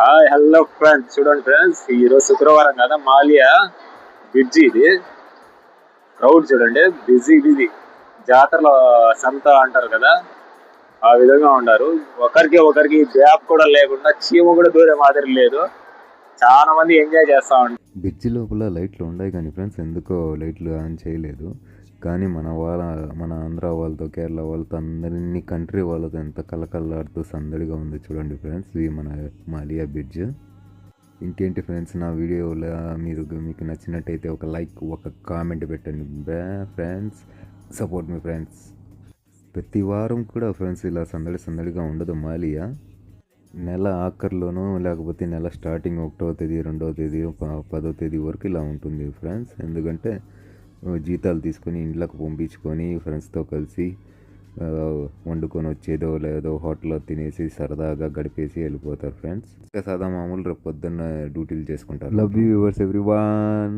Hi hello friends, చూడండి friends, ఈరోజు శుక్రవారం కదా, మాలియా బ్రిడ్జ్ ఇది. క్రౌడ్ చూడండి, బిజీ బిజీ. జాతరలో సంత అంటారు కదా, ఆ విధంగా ఉన్నారు. ఒకరికి గ్యాప్ కూడా లేకుండా, చీమ కూడా దూరే మాదిరి లేదు. చాలా మంది ఎంజాయ్ చేస్తా ఉంటారు. బ్రిడ్జి లోపల లైట్లు ఉన్నాయి కానీ ఫ్రెండ్స్ ఎందుకో లైట్లు ఆన్ చేయలేదు. కానీ మన ఆంధ్ర వాళ్ళతో, కేరళ వాళ్ళతో, అందరినీ కంట్రీ వాళ్ళతో ఎంత కలకల్లాడుతూ సందడిగా ఉంది చూడండి ఫ్రెండ్స్. ఇది మన మాలియా బ్రిడ్జ్. ఇంకేంటి ఫ్రెండ్స్, నా వీడియోలో మీకు నచ్చినట్టయితే ఒక లైక్, ఒక కామెంట్ పెట్టండి ఫ్రెండ్స్. సపోర్ట్ మీ ఫ్రెండ్స్. ప్రతి వారం కూడా ఫ్రెండ్స్ ఇలా సందడిగా ఉండదు మాలియా. నెల ఆఖరిలోనూ లేకపోతే నెల స్టార్టింగ్ 1వ తేదీ, 2వ తేదీ, 10వ తేదీ వరకు ఇలా ఉంటుంది ఫ్రెండ్స్. ఎందుకంటే జీతాలు తీసుకొని ఇంట్లోకి పంపించుకొని ఫ్రెండ్స్తో కలిసి వండుకొని వచ్చేదో లేదో హోటల్లో తినేసి సరదాగా గడిపేసి వెళ్ళిపోతారు ఫ్రెండ్స్. ఇంకా సాదా మామూలు రేపు పొద్దున్న డ్యూటీలు చేసుకుంటారు. Love you viewers everyone.